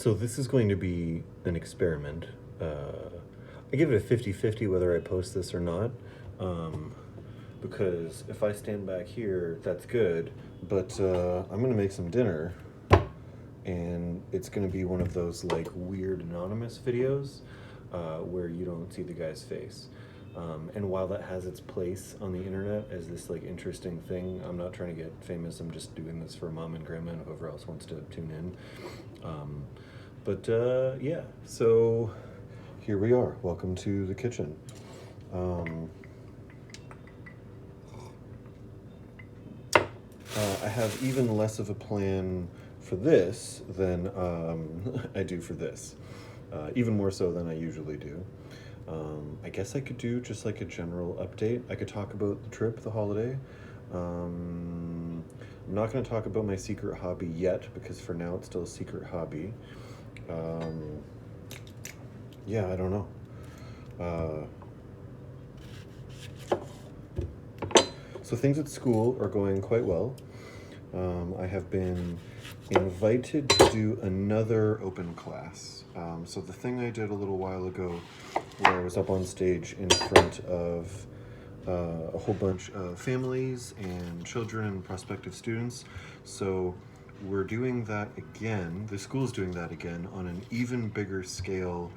So this is going to be an experiment. I give it a 50-50 whether I post this or not. Because if I stand back here, that's good. But I'm going to make some dinner. And it's going to be one of those like weird anonymous videos where you don't see the guy's face. And while that has its place on the internet as this like interesting thing, I'm not trying to get famous. I'm just doing this for mom and grandma and whoever else wants to tune in. Yeah, so here we are. Welcome to the kitchen. I have even less of a plan for this than I do for this. Even more so than I usually do. I guess I could do just like a general update. I could talk about the trip, the holiday. I'm not going to talk about my secret hobby yet because for now it's still a secret hobby. Yeah, I don't know. So things at school are going quite well. I have been invited to do another open class. So the thing I did a little while ago where I was up on stage in front of a whole bunch of families and children and prospective students. So we're doing that again. The school's doing that again on an even bigger scale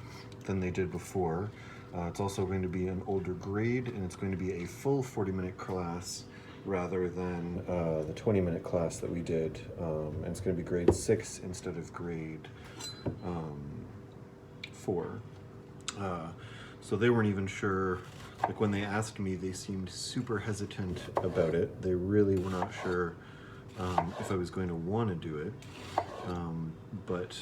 than they did before. It's also going to be an older grade, and it's going to be a full 40-minute class rather than the 20-minute class that we did. And it's going to be grade 6 instead of grade 4. So they weren't even sure. Like when they asked me, they seemed super hesitant about it. They really were not sure if I was going to want to do it. But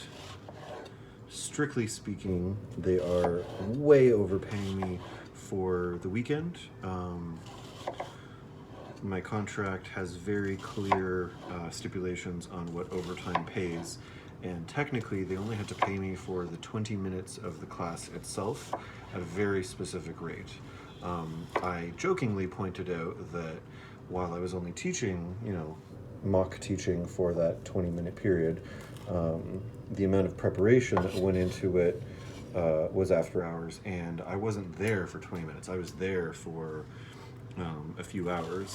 strictly speaking, they are way overpaying me for the weekend. My contract has very clear stipulations on what overtime pays, and technically they only had to pay me for the 20 minutes of the class itself at a very specific rate. I jokingly pointed out that while I was only teaching, mock teaching for that 20-minute period, the amount of preparation that went into it was after hours, and I wasn't there for 20 minutes. I was there for a few hours,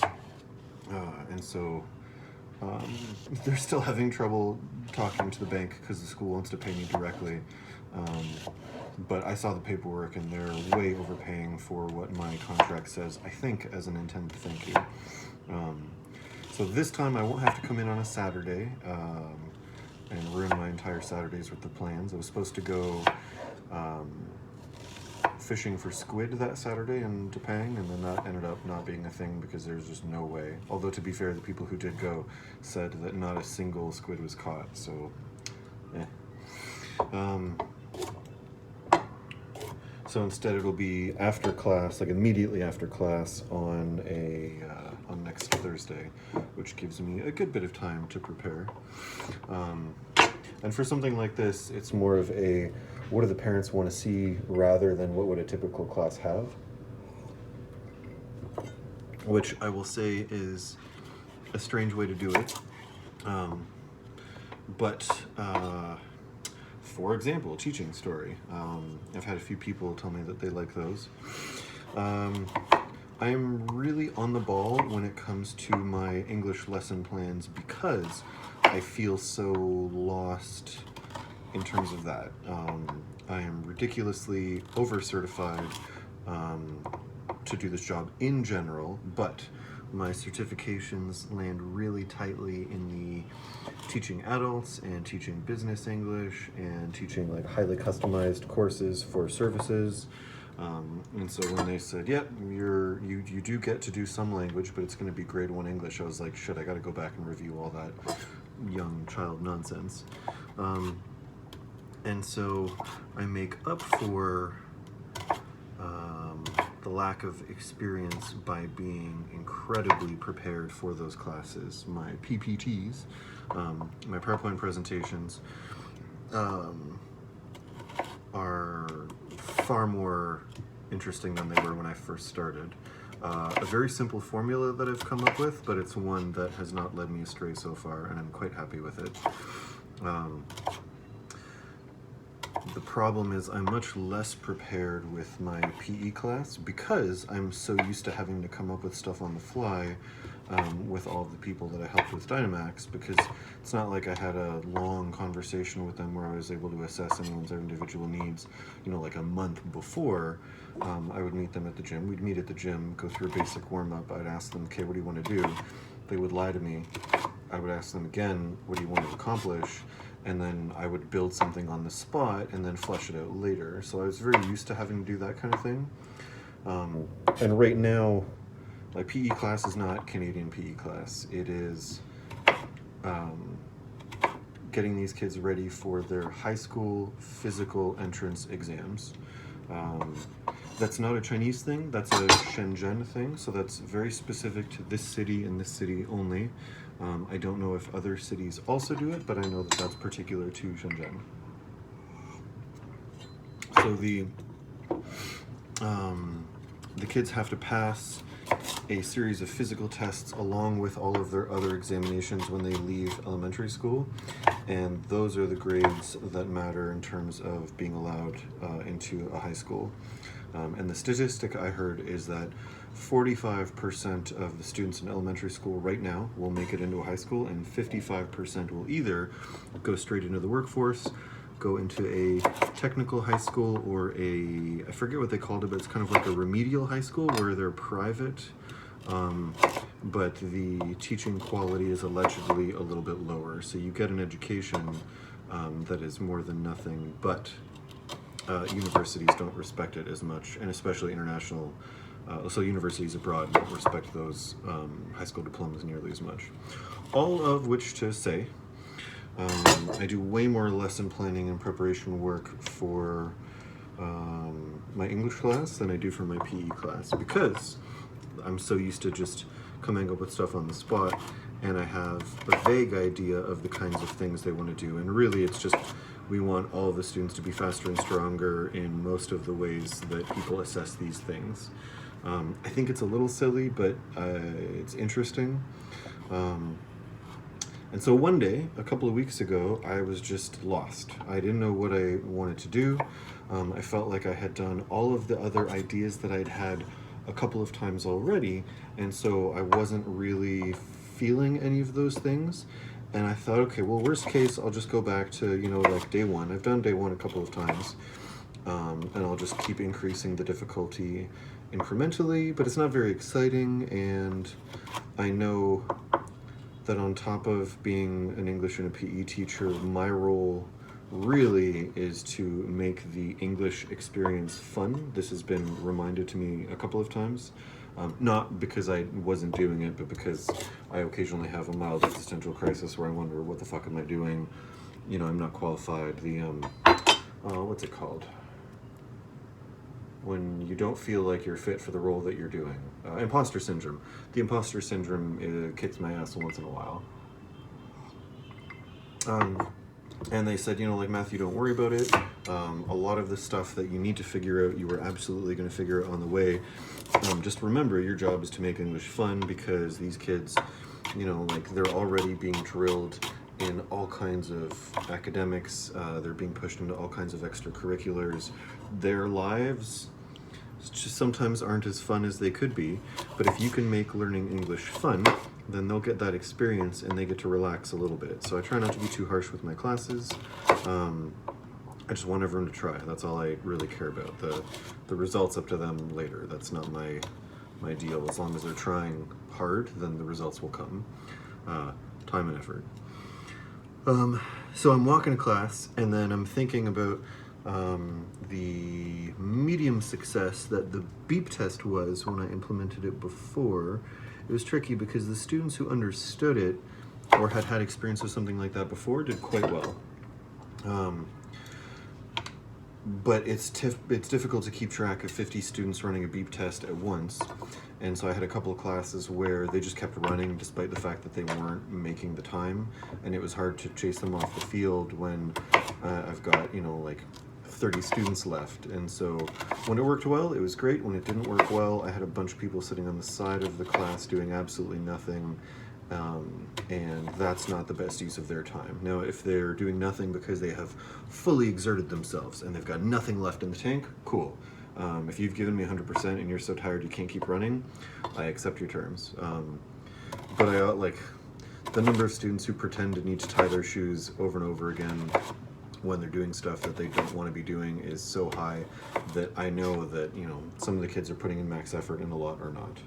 and so they're still having trouble talking to the bank because the school wants to pay me directly. But I saw the paperwork, and they're way overpaying for what my contract says, I think, as an intended thank you. So this time I won't have to come in on a Saturday and ruin my entire Saturdays with the plans. I was supposed to go fishing for squid that Saturday in Topang, and then that ended up not being a thing because there's just no way. Although, to be fair, the people who did go said that not a single squid was caught, so So instead it'll be after class, like immediately after class on on next Thursday, which gives me a good bit of time to prepare. And for something like this, it's more of a, what do the parents want to see rather than what would a typical class have? Which I will say is a strange way to do it. For example, teaching story. I've had a few people tell me that they like those. I'm really on the ball when it comes to my English lesson plans because I feel so lost in terms of that. I am ridiculously over-certified to do this job in general, but my certifications land really tightly in the teaching adults and teaching business English and teaching like highly customized courses for services. And so when they said, "Yep, you do get to do some language, but it's going to be grade 1 English," I was like, "Shit, I got to go back and review all that young child nonsense." And so I make up for the lack of experience by being incredibly prepared for those classes. My PPTs, my PowerPoint presentations, are far more interesting than they were when I first started. A very simple formula that I've come up with, but it's one that has not led me astray so far, and I'm quite happy with it. The problem is I'm much less prepared with my PE class because I'm so used to having to come up with stuff on the fly with all of the people that I helped with Dynamax, because it's not like I had a long conversation with them where I was able to assess anyone's individual needs, like a month before. I would meet them at the gym. We'd meet at the gym, go through a basic warm-up. I'd ask them, okay, what do you want to do? They would lie to me. I would ask them again, what do you want to accomplish? And then I would build something on the spot and then flesh it out later. So I was very used to having to do that kind of thing. And right now, my PE class is not Canadian PE class. It is getting these kids ready for their high school physical entrance exams. That's not a Chinese thing, that's a Shenzhen thing, so that's very specific to this city and this city only. I don't know if other cities also do it, but I know that that's particular to Shenzhen. So the kids have to pass a series of physical tests along with all of their other examinations when they leave elementary school, and those are the grades that matter in terms of being allowed into a high school. And the statistic I heard is that 45% of the students in elementary school right now will make it into a high school, and 55% will either go straight into the workforce, go into a technical high school, or I forget what they called it, but it's kind of like a remedial high school where they're private, but the teaching quality is allegedly a little bit lower. So you get an education that is more than nothing, but universities don't respect it as much, and especially international. So universities abroad don't respect those high school diplomas nearly as much. All of which to say, I do way more lesson planning and preparation work for my English class than I do for my PE class, because I'm so used to just coming up with stuff on the spot, and I have a vague idea of the kinds of things they want to do. And really, it's just we want all of the students to be faster and stronger in most of the ways that people assess these things. I think it's a little silly, but it's interesting. And so one day, a couple of weeks ago, I was just lost. I didn't know what I wanted to do. I felt like I had done all of the other ideas that I'd had a couple of times already, and so I wasn't really feeling any of those things. And I thought, okay, well, worst case, I'll just go back to, like day one. I've done day one a couple of times, and I'll just keep increasing the difficulty incrementally, but it's not very exciting, and I know that on top of being an English and a PE teacher, my role really is to make the English experience fun. This has been reminded to me a couple of times. Not because I wasn't doing it, but because I occasionally have a mild existential crisis where I wonder, what the fuck am I doing? I'm not qualified. What's it called? When you don't feel like you're fit for the role that you're doing. Imposter syndrome. The imposter syndrome kicks my ass once in a while. And they said, Matthew, don't worry about it. A lot of the stuff that you need to figure out, you are absolutely going to figure out on the way. Just remember, your job is to make English fun, because these kids, they're already being drilled in all kinds of academics. They're being pushed into all kinds of extracurriculars. Their lives just sometimes aren't as fun as they could be. But if you can make learning English fun, then they'll get that experience and they get to relax a little bit. So I try not to be too harsh with my classes. I just want everyone to try. That's all I really care about. The results, up to them later. That's not my deal. As long as they're trying hard, then the results will come. Time and effort. So I'm walking to class, and then I'm thinking about the medium success that the beep test was when I implemented it before. It was tricky because the students who understood it or had had experience with something like that before did quite well. But it's difficult to keep track of 50 students running a beep test at once. And so I had a couple of classes where they just kept running despite the fact that they weren't making the time. And it was hard to chase them off the field when I've got, 30 students left. And so when it worked well, it was great. When it didn't work well, I had a bunch of people sitting on the side of the class doing absolutely nothing. and that's not the best use of their time. Now, if they're doing nothing because they have fully exerted themselves and they've got nothing left in the tank, cool. If you've given me 100% and you're so tired you can't keep running, I accept your terms. But I like the number of students who pretend to need to tie their shoes over and over again when they're doing stuff that they don't want to be doing is so high that I know that, you know, some of the kids are putting in max effort and a lot are not.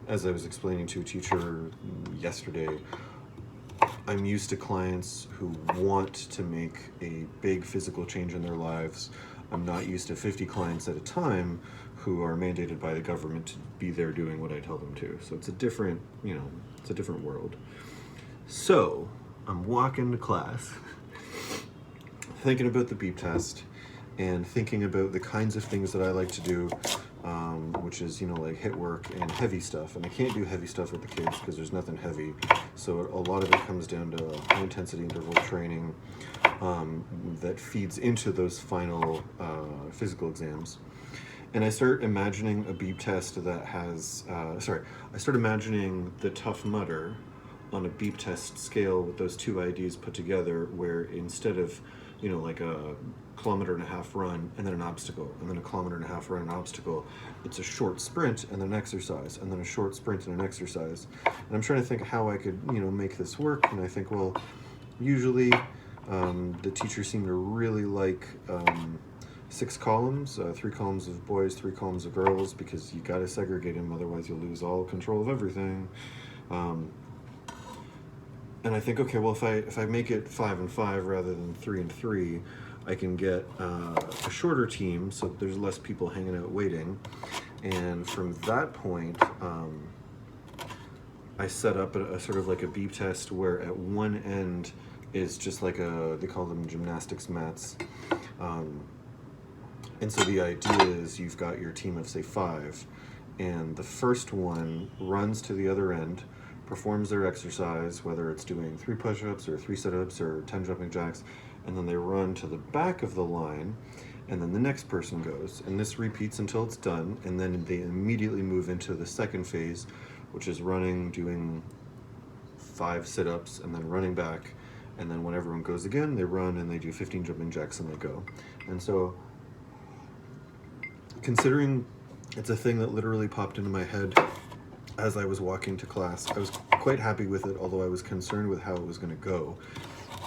As I was explaining to a teacher yesterday, I'm used to clients who want to make a big physical change in their lives. I'm not used to 50 clients at a time who are mandated by the government to be there doing what I tell them to. So it's a different, you know, it's a different world. So I'm walking to class, thinking about the beep test and thinking about the kinds of things that I like to do, which is, you know, like hit work and heavy stuff. And I can't do heavy stuff with the kids because there's nothing heavy. So a lot of it comes down to high intensity interval training that feeds into those final physical exams. And I start imagining a beep test that has, I start imagining the Tough Mudder on a beep test scale with those two IDs put together, where instead of, you know, like a 1.5 kilometer run and then an obstacle and then a 1.5 kilometer run and obstacle, it's a short sprint and then an exercise and then a short sprint and an exercise. And I'm trying to think how I could, you know, make this work. And I think, well, usually the teachers seem to really like 6 columns, 3 columns of boys, 3 columns of girls, because you got to segregate them, otherwise you'll lose all control of everything. And I think, okay, well, if I make it 5 and 5 rather than 3 and 3, I can get a shorter team, so there's less people hanging out waiting. And from that point, I set up a sort of like a beep test where at one end is just like they call them gymnastics mats. And so the idea is you've got your team of, say, 5, and the first one runs to the other end, performs their exercise, whether it's doing 3 push-ups or 3 sit-ups or 10 jumping jacks, and then they run to the back of the line, and then the next person goes. And this repeats until it's done, and then they immediately move into the second phase, which is running, doing 5 sit-ups, and then running back. And then when everyone goes again, they run and they do 15 jumping jacks and they go. And so, considering it's a thing that literally popped into my head as I was walking to class, I was quite happy with it, although I was concerned with how it was going to go.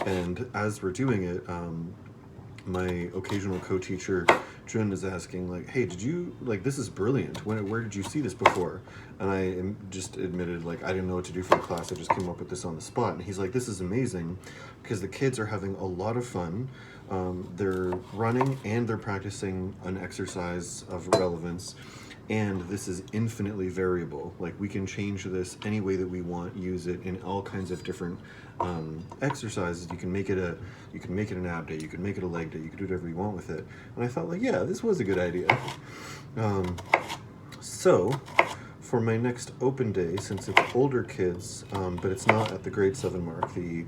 And as we're doing it, my occasional co-teacher, Jun, is asking, like, hey, did you, like, this is brilliant. Where did you see this before? And I just admitted, like, I didn't know what to do for the class. I just came up with this on the spot. And he's like, this is amazing because the kids are having a lot of fun. They're running and they're practicing an exercise of relevance. And this is infinitely variable. Like, we can change this any way that we want, use it in all kinds of different exercises. You can make it an ab day, you can make it a leg day, you can do whatever you want with it. And I thought, like, yeah, this was a good idea. So for my next open day, since it's older kids, but it's not at the grade 7 mark, the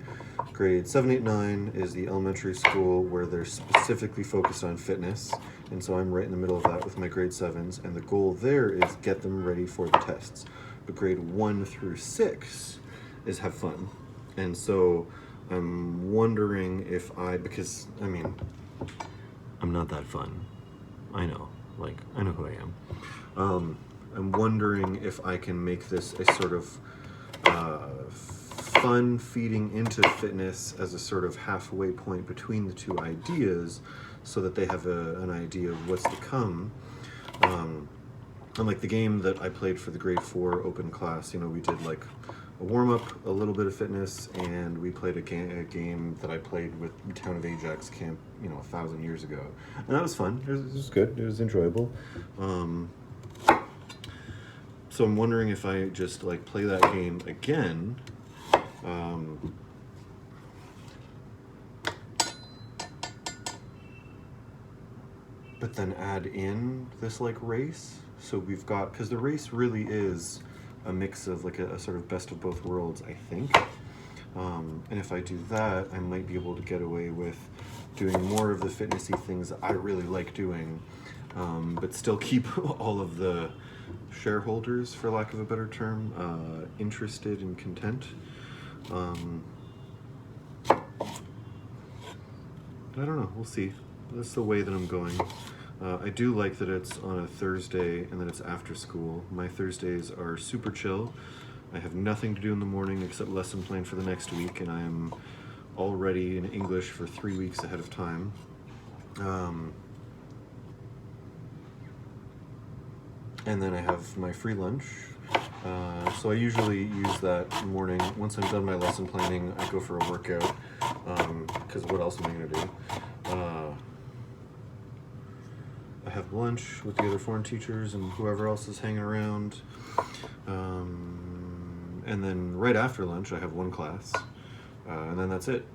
grade 7, 8, 9 is the elementary school where they're specifically focused on fitness. And so I'm right in the middle of that with my grade 7s, and the goal there is get them ready for the tests. But grade 1 through 6 is have fun. And so I'm wondering if because, I mean, I'm not that fun. I know, like, I know who I am. I'm wondering if I can make this a sort of fun feeding into fitness as a sort of halfway point between the two ideas, so that they have an idea of what's to come. And like the game that I played for the grade 4 open class, you know, we did like a warm-up, a little bit of fitness, and we played a game that I played with Town of Ajax Camp, you know, 1,000 years ago. And that was fun. It was good. It was enjoyable. So I'm wondering if I just like play that game again, but then add in this like race. So we've got, because the race really is a mix of like a sort of best of both worlds, I think. And if I do that, I might be able to get away with doing more of the fitnessy things that I really like doing, but still keep all of the shareholders, for lack of a better term, interested and content. I don't know, we'll see. That's the way that I'm going. I do like that it's on a Thursday and that it's after school. My Thursdays are super chill. I have nothing to do in the morning except lesson plan for the next week, and I am already in English for 3 weeks ahead of time. And then I have my free lunch. So I usually use that morning. Once I'm done my lesson planning, I go for a workout, because what else am I going to do? I have lunch with the other foreign teachers and whoever else is hanging around. And then right after lunch, I have one class. And then that's it.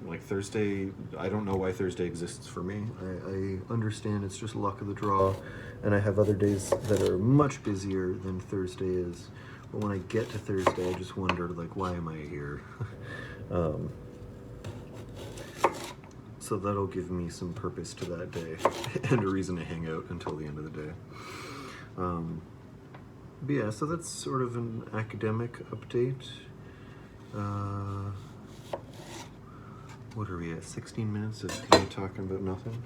Like Thursday, I don't know why Thursday exists for me. I understand it's just luck of the draw, and I have other days that are much busier than Thursday is. But when I get to Thursday, I just wonder, like, why am I here? So that'll give me some purpose to that day and a reason to hang out until the end of the day. But yeah, so that's sort of an academic update. What are we at? 16 minutes of me talking about nothing?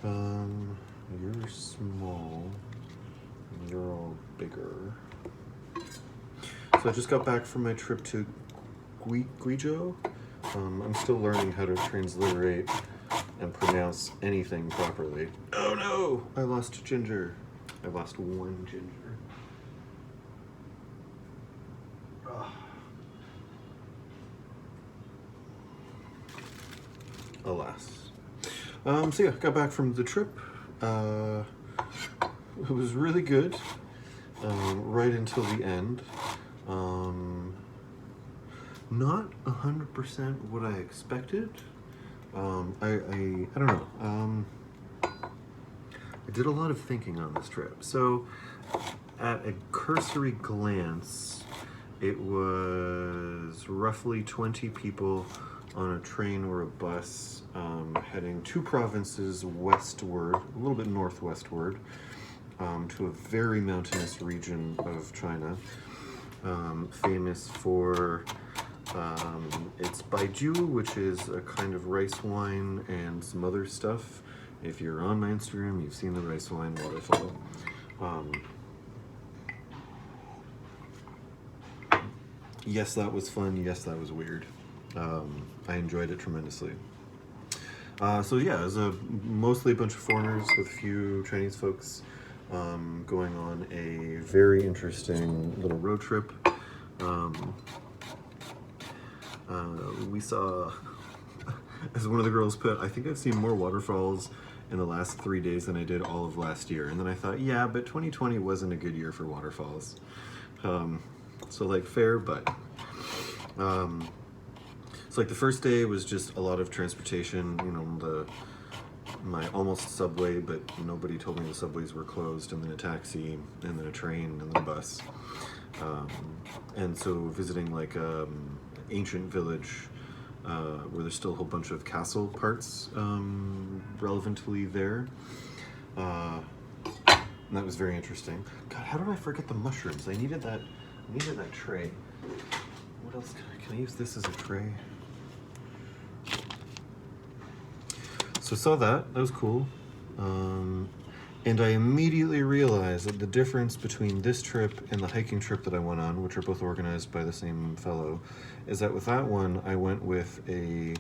You're small, and you're all bigger. So I just got back from my trip to Guizhou. I'm still learning how to transliterate and pronounce anything properly. Oh no! I lost Ginger. I lost one Ginger. Ugh. Alas. So yeah, got back from the trip. It was really good, right until the end. Not 100% what I expected. I don't know. I did a lot of thinking on this trip. So, at a cursory glance, it was roughly 20 people on a train or a bus, heading 2 provinces westward, a little bit northwestward, to a very mountainous region of China, famous for its baijiu, which is a kind of rice wine, and some other stuff. If you're on my Instagram, you've seen the rice wine waterfall. Yes, that was fun. Yes, that was weird. I enjoyed it tremendously. So yeah, it was mostly a bunch of foreigners with a few Chinese folks, going on a very interesting little road trip. We saw, as one of the girls put, I think I've seen more waterfalls in the last 3 days than I did all of last year. And then I thought, yeah, but 2020 wasn't a good year for waterfalls. So like fair, but so like the first day was just a lot of transportation, you know, my almost subway, but nobody told me the subways were closed, and then a taxi, and then a train, and then a bus. And so visiting like ancient village, where there's still a whole bunch of castle parts relevantly there. And that was very interesting. God, how did I forget the mushrooms? I needed that tray. What else can I use this as a tray? So saw that was cool. And I immediately realized that the difference between this trip and the hiking trip that I went on, which are both organized by the same fellow, is that with that one, I went with a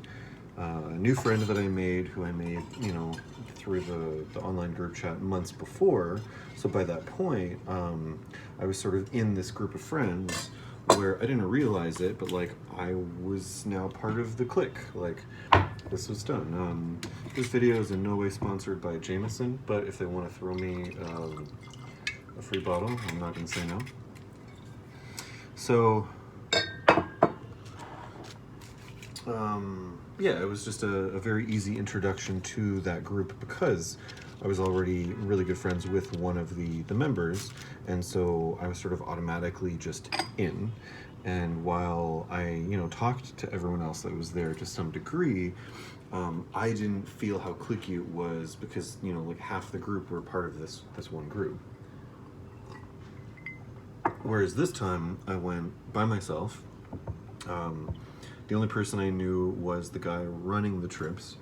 new friend that I made, who I made, you know, through the online group chat months before. So by that point, I was sort of in this group of friends where I didn't realize it, but like I was now part of the clique. Like this was done. This video is in no way sponsored by Jameson, but if they want to throw me a free bottle, I'm not gonna say no. So yeah, it was just a very easy introduction to that group because I was already really good friends with one of the members, and so I was sort of automatically just in. And while I, you know, talked to everyone else that was there to some degree, I didn't feel how cliquey it was because, you know, like half the group were part of this one group. Whereas this time I went by myself. The only person I knew was the guy running the trips,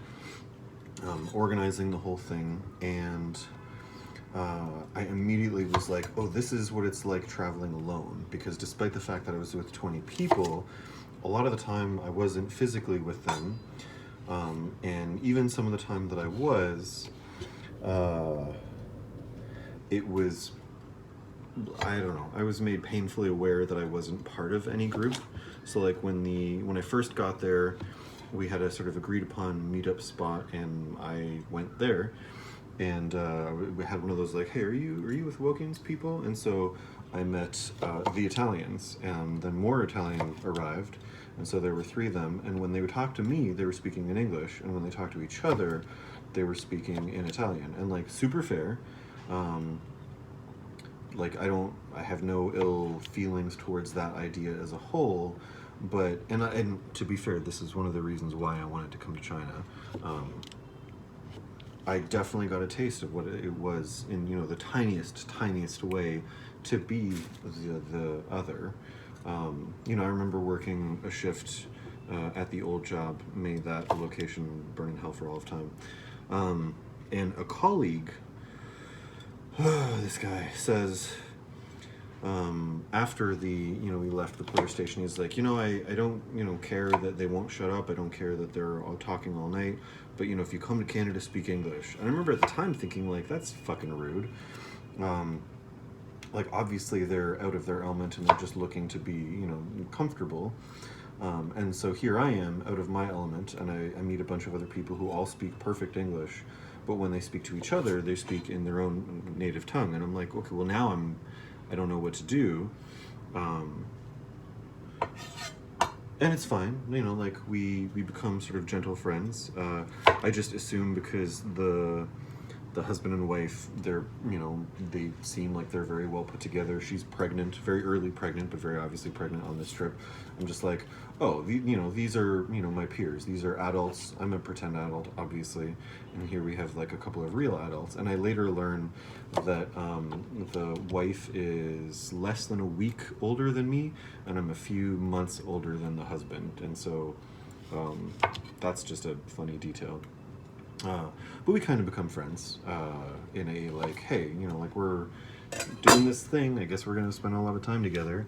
organizing the whole thing, and I immediately was like, oh, this is what it's like traveling alone. Because despite the fact that I was with 20 people, a lot of the time I wasn't physically with them. And even some of the time that I was, it was, I don't know, I was made painfully aware that I wasn't part of any group. So like when I first got there, we had a sort of agreed upon meetup spot, and I went there, and we had one of those like, hey, are you with Wilkins people? And so I met the Italians, and then more Italian arrived, and so there were three of them. And when they would talk to me, they were speaking in English, and when they talked to each other, they were speaking in Italian, and like super fair. Like I have no ill feelings towards that idea as a whole, but and to be fair, this is one of the reasons why I wanted to come to China. I definitely got a taste of what it was in, you know, the tiniest way to be the other. You know, I remember working a shift at the old job, made that location burn in hell for all of time, and a colleague. This guy says, after we left the police station, he's like, I don't, care that they won't shut up. I don't care that they're all talking all night. But, if you come to Canada, speak English. And I remember at the time thinking, like, that's fucking rude. Like, obviously they're out of their element and they're just looking to be, comfortable. And so here I am out of my element, and I meet a bunch of other people who all speak perfect English. But when they speak to each other, they speak in their own native tongue. And I'm like, okay, well now I don't know what to do. And it's fine, like we become sort of gentle friends. I just assume because the husband and wife, they're, they seem like they're very well put together. She's pregnant, very early pregnant, but very obviously pregnant on this trip. I'm just like, oh, these are, my peers. These are adults. I'm a pretend adult, obviously. And here we have like a couple of real adults. And I later learn that the wife is less than a week older than me, and I'm a few months older than the husband. And so that's just a funny detail. But we kind of become friends in a like, hey, like we're doing this thing. I guess we're going to spend a lot of time together.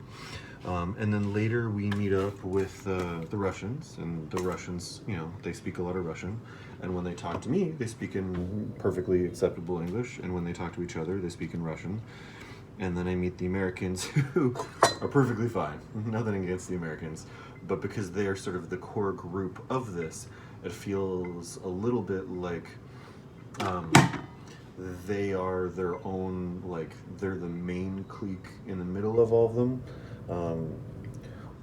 And then later we meet up with the Russians, and the Russians, they speak a lot of Russian. And when they talk to me, they speak in perfectly acceptable English. And when they talk to each other, they speak in Russian. And then I meet the Americans who are perfectly fine. Nothing against the Americans. But because they are sort of the core group of this, it feels a little bit like they are their own, like they're the main clique in the middle of all of them.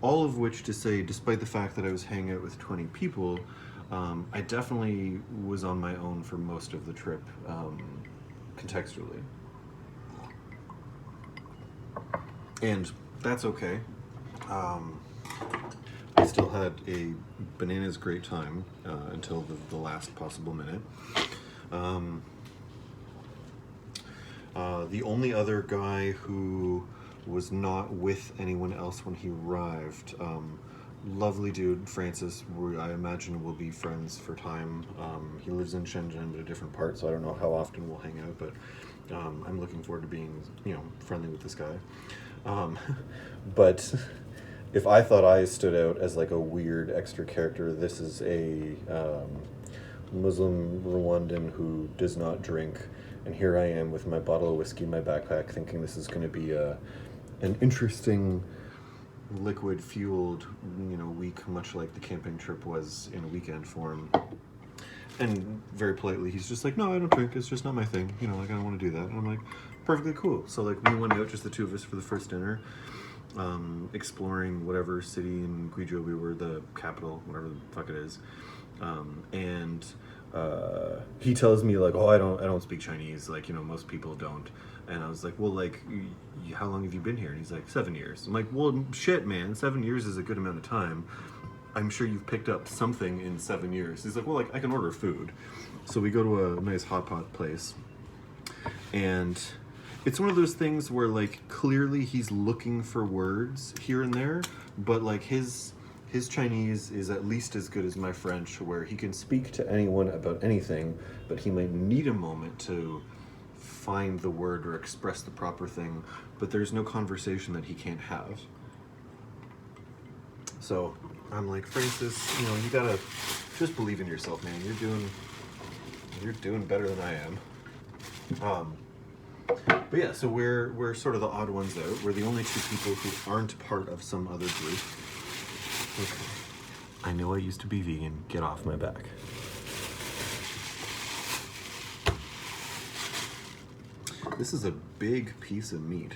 All of which to say, despite the fact that I was hanging out with 20 people, I definitely was on my own for most of the trip, contextually. And that's okay. I still had a bananas great time until the last possible minute. The only other guy who was not with anyone else when he arrived, lovely dude, Francis, I imagine we'll be friends for time. He lives in Shenzhen, but a different part, so I don't know how often we'll hang out, but I'm looking forward to being, friendly with this guy. But if I thought I stood out as like a weird extra character, this is a Muslim Rwandan who does not drink, and here I am with my bottle of whiskey in my backpack, thinking this is going to be an interesting liquid-fueled, week, much like the camping trip was in a weekend form. And very politely, he's just like, no, I don't drink. It's just not my thing. Like, I don't want to do that. And I'm like, perfectly cool. So, like, we went out, just the two of us, for the first dinner, exploring whatever city in Guizhou we were, the capital, whatever the fuck it is. And he tells me, like, oh, I don't speak Chinese. Like, most people don't. And I was like, well, like, how long have you been here? And he's like, 7 years. I'm like, well, shit, man, 7 years is a good amount of time. I'm sure you've picked up something in 7 years. He's like, well, like, I can order food. So we go to a nice hot pot place. And it's one of those things where like clearly he's looking for words here and there, but like his Chinese is at least as good as my French, where he can speak to anyone about anything, but he might need a moment to find the word or express the proper thing, but there's no conversation that he can't have. So I'm like, Francis, you know, you gotta just believe in yourself, man. You're doing better than I am. But yeah, so we're sort of the odd ones out. We're the only two people who aren't part of some other group. Okay. I know I used to be vegan. Get off my back. This is a big piece of meat.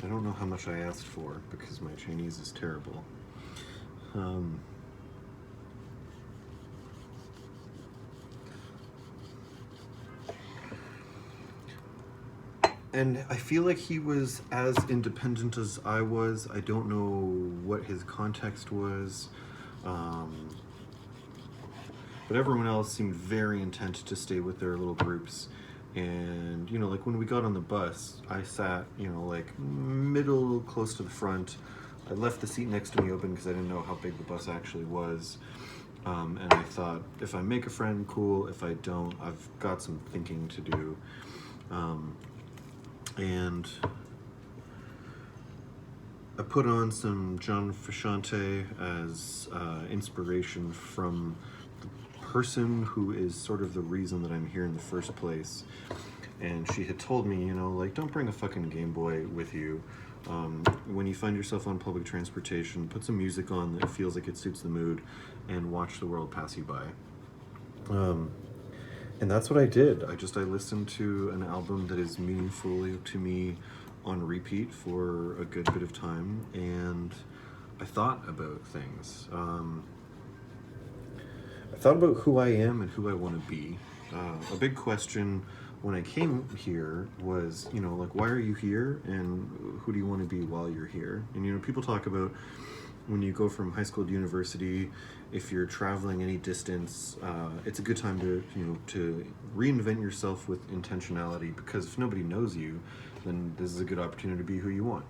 I don't know how much I asked for because my Chinese is terrible. And I feel like he was as independent as I was. I don't know what his context was. But everyone else seemed very intent to stay with their little groups. And, you know, like when we got on the bus, I sat, you know, like middle, close to the front. I left the seat next to me open because I didn't know how big the bus actually was. And I thought, if I make a friend, cool. If I don't, I've got some thinking to do. And I put on some John Frusciante as inspiration from the person who is sort of the reason that I'm here in the first place. And she had told me, you know, like, don't bring a fucking Game Boy with you. When you find yourself on public transportation, put some music on that feels like it suits the mood and watch the world pass you by. And that's what I did. I listened to an album that is meaningful to me on repeat for a good bit of time, and I thought about things. I thought about who I am and who I want to be. A big question when I came here was, you know, like, why are you here, and who do you want to be while you're here? And, you know, people talk about when you go from high school to university, if you're traveling any distance, it's a good time to, you know, to reinvent yourself with intentionality, because if nobody knows you, then this is a good opportunity to be who you want.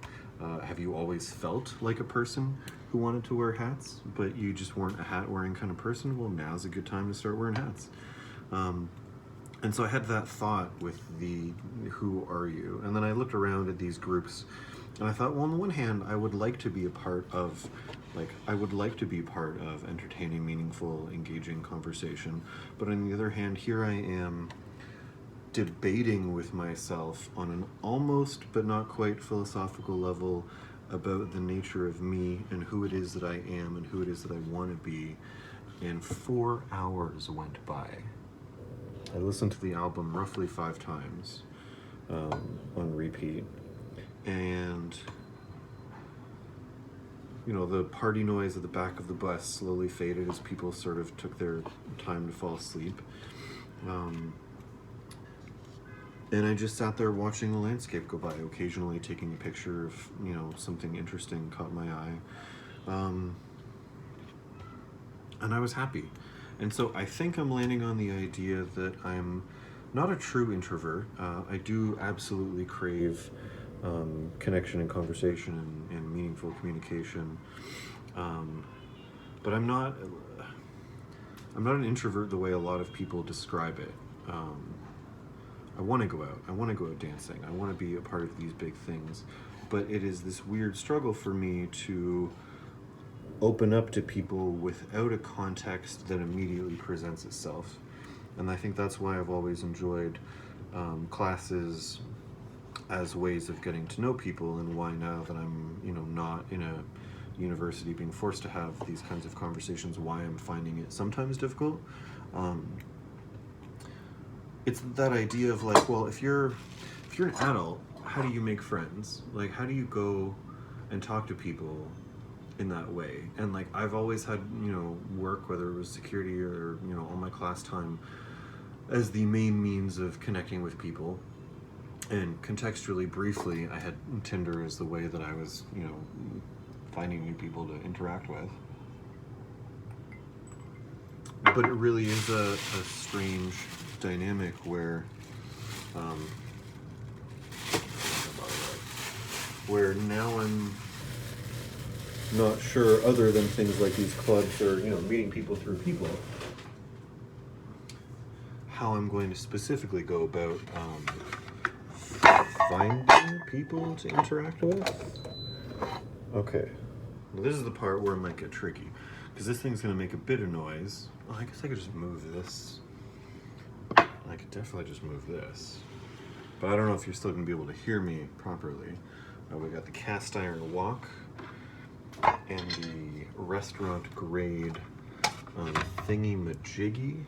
Have you always felt like a person who wanted to wear hats, but you just weren't a hat wearing kind of person? Well, now's a good time to start wearing hats. And so I had that thought with the who are you? And then I looked around at these groups and I thought, well, on the one hand, I would like to be a part of, entertaining, meaningful, engaging conversation. But on the other hand, here I am debating with myself on an almost but not quite philosophical level about the nature of me and who it is that I am and who it is that I want to be. And 4 hours went by. I listened to the album roughly 5 times on repeat. And, you know, the party noise at the back of the bus slowly faded as people sort of took their time to fall asleep. And I just sat there watching the landscape go by, occasionally taking a picture of, you know, something interesting caught my eye. And I was happy. And so I think I'm landing on the idea that I'm not a true introvert. I do absolutely crave connection and conversation and meaningful communication. But I'm not an introvert the way a lot of people describe it. I want to go out. I want to go out dancing. I want to be a part of these big things. But it is this weird struggle for me to open up to people without a context that immediately presents itself. And I think that's why I've always enjoyed classes as ways of getting to know people, and why now that I'm, you know, not in a university being forced to have these kinds of conversations, why I'm finding it sometimes difficult. It's that idea of like, well, if you're an adult, how do you make friends? Like, how do you go and talk to people in that way? And like, I've always had, you know, work, whether it was security or, you know, all my class time, as the main means of connecting with people. And contextually, briefly, I had Tinder as the way that I was, you know, finding new people to interact with. But it really is a strange dynamic where where now I'm not sure, other than things like these clubs or, you know, meeting people through people, how I'm going to specifically go about finding people to interact with. Okay, well, this is the part where it might get tricky, because this thing's going to make a bit of noise. Oh, I guess I could just move this. I could definitely just move this. But I don't know if you're still going to be able to hear me properly. We got the cast iron wok and the restaurant grade thingy majiggy.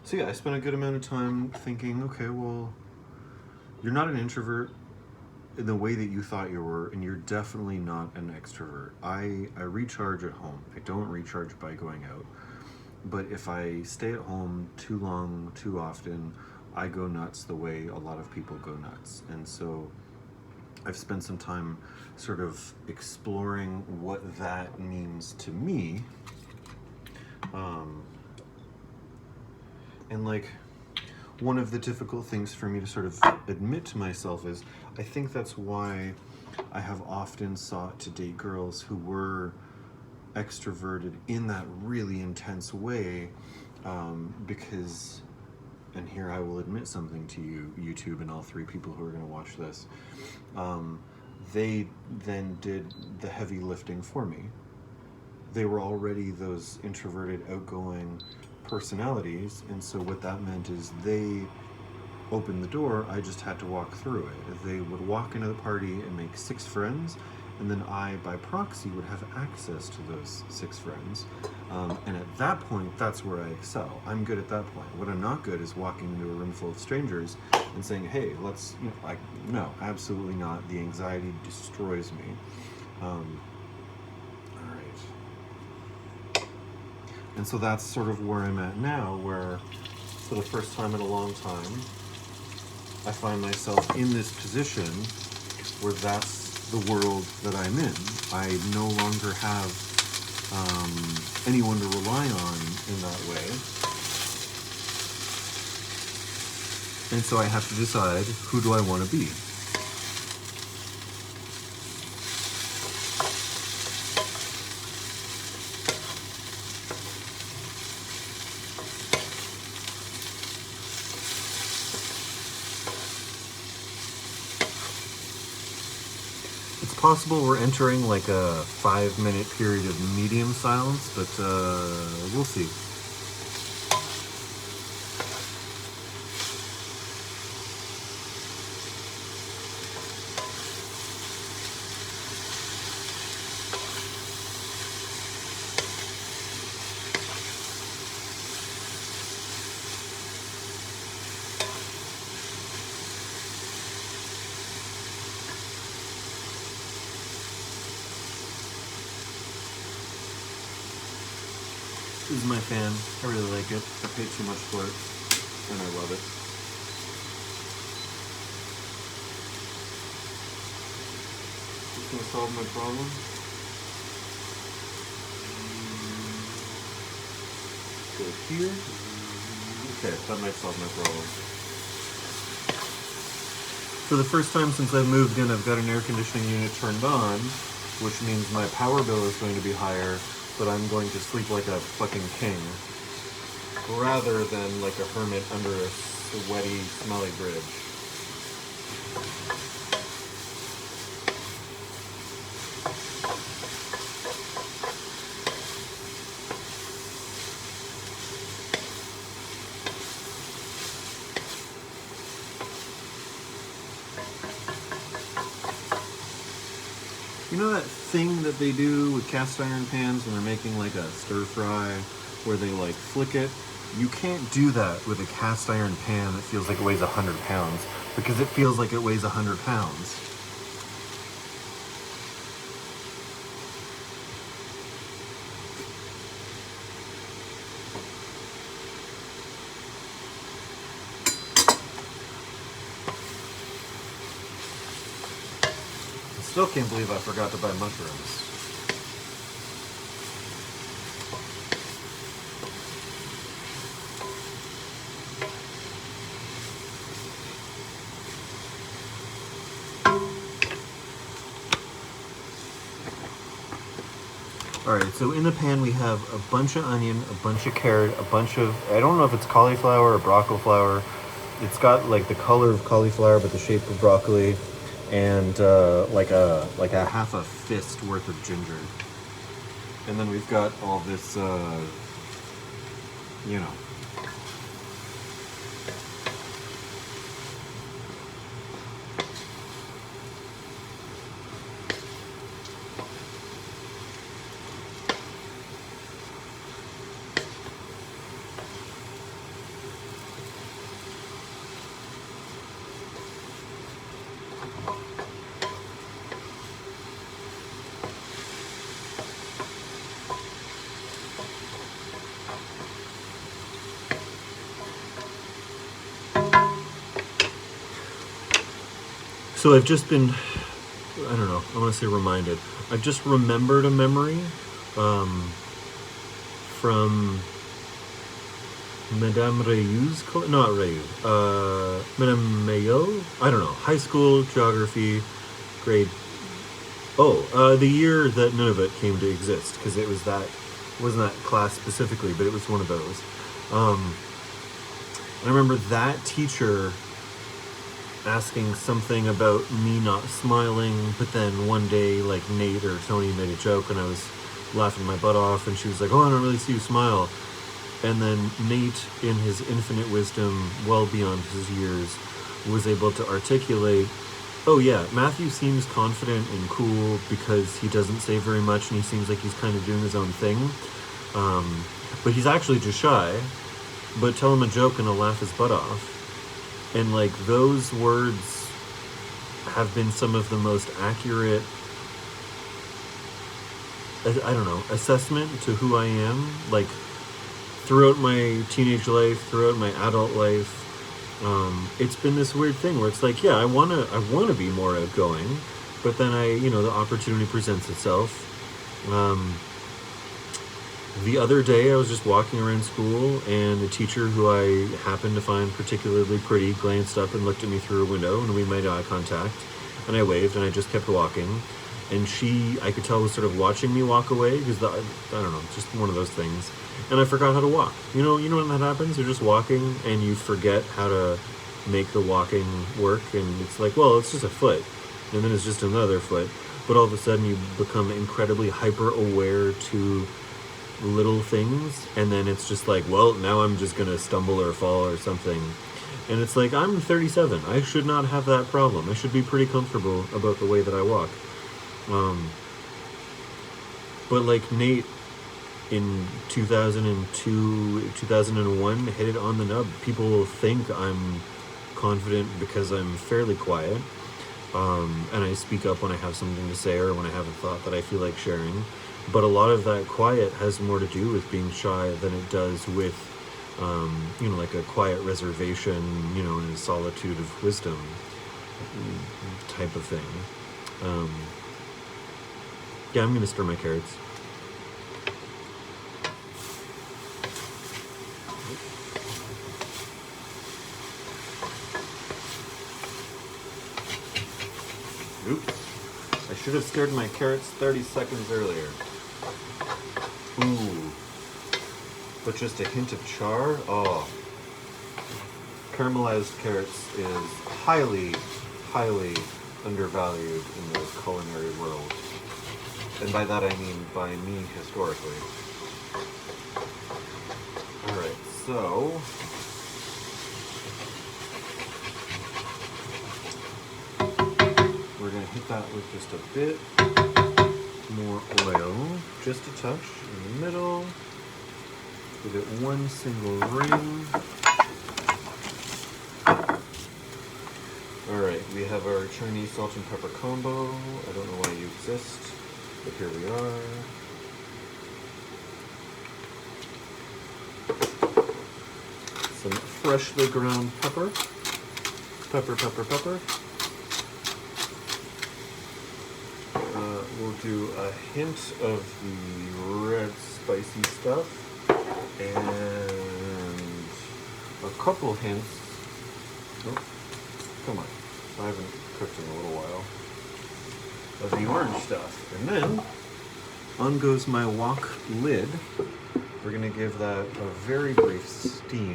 So yeah, I spent a good amount of time thinking, okay, well, you're not an introvert in the way that you thought you were, and you're definitely not an extrovert. I recharge at home. I don't recharge by going out. But if I stay at home too long, too often, I go nuts the way a lot of people go nuts. And so I've spent some time sort of exploring what that means to me. And like, one of the difficult things for me to sort of admit to myself is, I think that's why I have often sought to date girls who were extroverted in that really intense way, because, and here I will admit something to you, YouTube and all three people who are going to watch this, they then did the heavy lifting for me. They were already those introverted, outgoing personalities, and so what that meant is they opened the door, I just had to walk through it. They would walk into the party and make 6 friends, and then I, by proxy, would have access to those 6 friends. And at that point, that's where I excel. I'm good at that point. What I'm not good is walking into a room full of strangers and saying, hey, let's, you know, no, absolutely not. The anxiety destroys me. All right. And so that's sort of where I'm at now, where for the first time in a long time, I find myself in this position where that's the world that I'm in. I no longer have anyone to rely on in that way. And so I have to decide, who do I want to be? It's possible we're entering like a 5-minute period of medium silence, but we'll see. This is my fan. I really like it. I paid too much for it, and I love it. It's gonna solve my problem. Go here. Okay, that might solve my problem. For the first time since I've moved in, I've got an air conditioning unit turned on, which means my power bill is going to be higher, but I'm going to sleep like a fucking king, rather than like a hermit under a sweaty, smelly bridge. You know that thing that they do with cast iron pans when they're making like a stir fry, where they like flick it? You can't do that with a cast iron pan that feels like it weighs 100 pounds, because it feels like it weighs 100 pounds. I still can't believe I forgot to buy mushrooms. All right, so in the pan we have a bunch of onion, a bunch of carrot, a bunch of, I don't know if it's cauliflower or broccoli flower. It's got like the color of cauliflower but the shape of broccoli, and like a half a fist worth of ginger. And then we've got all this, you know. So I've just been, I don't know, I want to say reminded. I've just remembered a memory from Madame Rayu's, not Rayu, Madame Mayo? I don't know, high school geography, grade, the year that none of it came to exist, because it was that, it wasn't that class specifically, but it was one of those. I remember that teacher asking something about me not smiling, but then one day, like, Nate or Tony made a joke and I was laughing my butt off, and she was like, oh, I don't really see you smile. And then Nate, in his infinite wisdom, well beyond his years, was able to articulate, oh yeah, Matthew seems confident and cool because he doesn't say very much and he seems like he's kind of doing his own thing. But he's actually just shy, but tell him a joke and he'll laugh his butt off. And like, those words have been some of the most accurate, I don't know, assessment to who I am, like, throughout my teenage life, throughout my adult life. It's been this weird thing where it's like, yeah, I wanna be more outgoing, but then the opportunity presents itself. The other day I was just walking around school, and the teacher, who I happened to find particularly pretty, glanced up and looked at me through a window, and we made eye contact, and I waved, and I just kept walking. And she, I could tell, was sort of watching me walk away, because I don't know, just one of those things. And I forgot how to walk. You know when that happens? You're just walking and you forget how to make the walking work, and it's like, well, it's just a foot, and then it's just another foot. But all of a sudden you become incredibly hyper aware to little things, and then it's just like, well, now I'm just gonna stumble or fall or something. And it's like, I'm 37. I should not have that problem. I should be pretty comfortable about the way that I walk. But like Nate in 2002, 2001 hit it on the nub. People think I'm confident because I'm fairly quiet, and I speak up when I have something to say or when I have a thought that I feel like sharing. But a lot of that quiet has more to do with being shy than it does with, like a quiet reservation, in a solitude of wisdom type of thing. Yeah, I'm going to stir my carrots. Oops. I should have stirred my carrots 30 seconds earlier. Ooh. But just a hint of char? Oh. Caramelized carrots is highly, highly undervalued in the culinary world. And by that I mean by me historically. Alright, so we're going to hit that with just a bit more oil, just a touch in the middle. Give it one single ring. Alright, we have our Chinese salt and pepper combo. I don't know why you exist, but here we are. Some freshly ground pepper. Pepper, pepper, pepper. We'll do a hint of the red spicy stuff, and a couple hints. Oh, come on, I haven't cooked in a little while. Of the orange stuff, and then On goes my wok lid. We're going to give that a very brief steam.